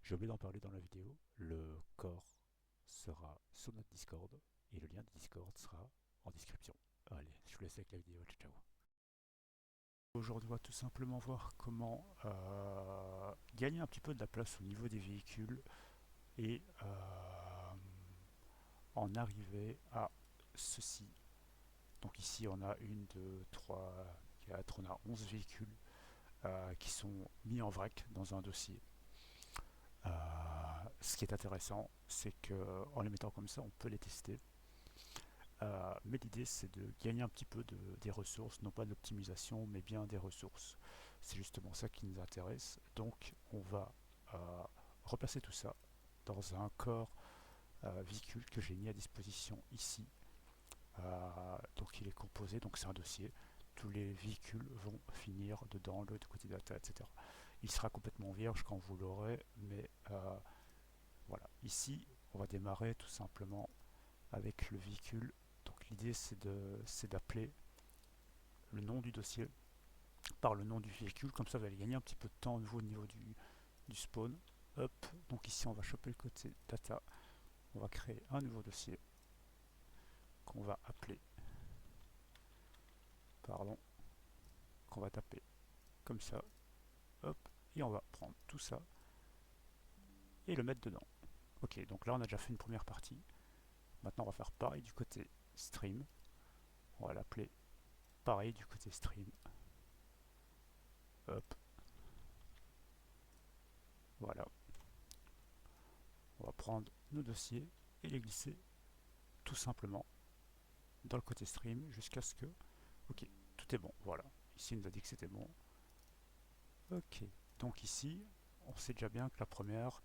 J'ai oublié d'en parler dans la vidéo, le corps sera sur notre Discord et le lien du Discord sera en description. Allez, je vous laisse avec la vidéo, ciao. Aujourd'hui, on va tout simplement voir comment gagner un petit peu de la place au niveau des véhicules et en arriver à ceci. Donc ici, on a 1, 2, 3, 4, on a 11 véhicules qui sont mis en vrac dans un dossier. Ce qui est intéressant, c'est qu'en les mettant comme ça, on peut les tester. Mais l'idée, c'est de gagner un petit peu des ressources, non pas de l'optimisation, mais bien des ressources. C'est justement ça qui nous intéresse. Donc, on va replacer tout ça dans un corps véhicule que j'ai mis à disposition ici. Donc, il est composé, donc c'est un dossier. Tous les véhicules vont finir dedans, le côté data, etc. Il sera complètement vierge quand vous l'aurez, mais voilà. Ici, on va démarrer tout simplement avec le véhicule. Donc l'idée c'est d'appeler le nom du dossier par le nom du véhicule, comme ça vous allez gagner un petit peu de temps au niveau du spawn. Hop, donc ici on va choper le côté data, on va créer un nouveau dossier qu'on va appeler, pardon, qu'on va taper comme ça, hop, et on va prendre tout ça et le mettre dedans. Ok, donc là on a déjà fait une première partie. Maintenant on va faire pareil du côté stream, on va l'appeler pareil du côté stream, hop, voilà. On va prendre nos dossiers et les glisser tout simplement dans le côté stream jusqu'à ce que... Ok, tout est bon, voilà. Ici, il nous a dit que c'était bon. Ok, donc ici, on sait déjà bien que la première,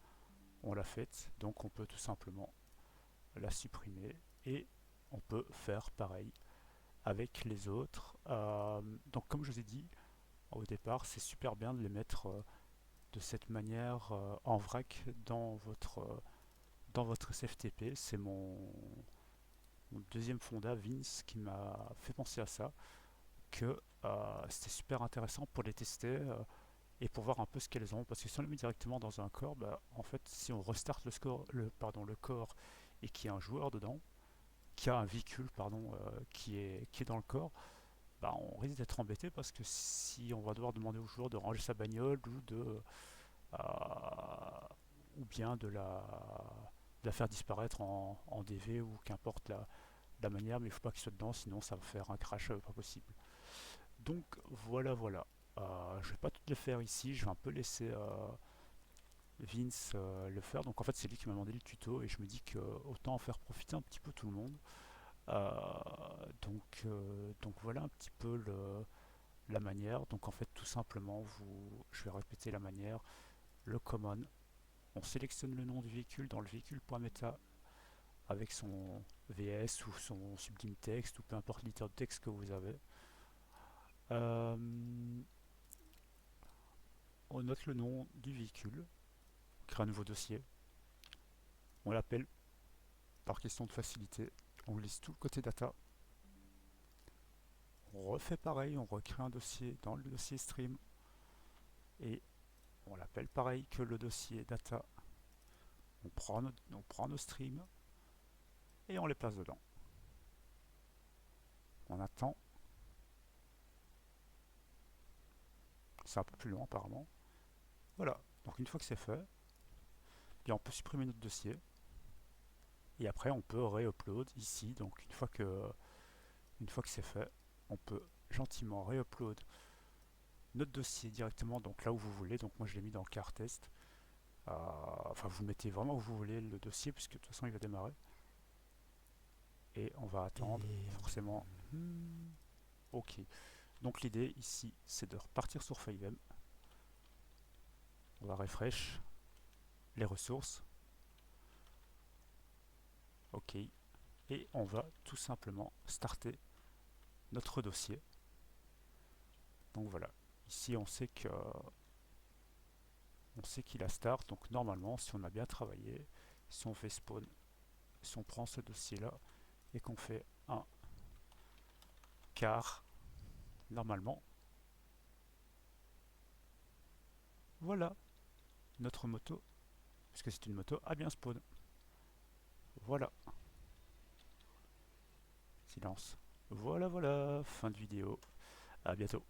on l'a faite, donc on peut tout simplement la supprimer et on peut faire pareil avec les autres. Donc comme je vous ai dit au départ, c'est super bien de les mettre de cette manière en vrac dans votre SFTP. C'est mon deuxième fonda, Vince, qui m'a fait penser à ça, que c'était super intéressant pour les tester et pour voir un peu ce qu'elles ont. Parce que si on les met directement dans un corps, bah, en fait, si on restart le corps et qu'il y a un joueur dedans, qui a un véhicule pardon, qui est dans le corps, bah, on risque d'être embêté parce que si on va devoir demander au joueur de ranger sa bagnole euh, ou bien de la faire disparaître en DV ou qu'importe la manière, mais il ne faut pas qu'il soit dedans, sinon ça va faire un crash pas possible. Donc voilà, voilà. Je vais pas tout le faire ici, je vais un peu laisser Vince le faire. Donc en fait c'est lui qui m'a demandé le tuto et je me dis que autant en faire profiter un petit peu tout le monde. Euh, donc voilà un petit peu la manière. Donc en fait tout simplement je vais répéter la manière. Le common, on sélectionne le nom du véhicule dans le véhicule.meta avec son VS ou son sublime texte ou peu importe l'éditeur de texte que vous avez. Euh, on note le nom du véhicule, on crée un nouveau dossier, on l'appelle par question de facilité, on liste tout le côté data, on refait pareil, on recrée un dossier dans le dossier stream et on l'appelle pareil que le dossier data, on prend nos streams et on les place dedans. On attend, c'est un peu plus long apparemment. Voilà, donc une fois que c'est fait, bien on peut supprimer notre dossier et après on peut re-upload ici. Donc une fois que c'est fait, on peut gentiment re-upload notre dossier directement donc là où vous voulez. Donc moi je l'ai mis dans le car test. Enfin vous mettez vraiment où vous voulez le dossier puisque de toute façon il va démarrer. Et on va attendre forcément. Ok. Donc l'idée ici c'est de repartir sur FiveM. On va refresh les ressources. Ok. Et on va tout simplement starter notre dossier. Donc voilà. Ici on sait qu'il a start. Donc normalement si on a bien travaillé, si on fait spawn, si on prend ce dossier là et qu'on fait un car, normalement, voilà, notre moto puisque c'est une moto à bien spawn. Voilà. Silence. Voilà, voilà, fin de vidéo. À bientôt.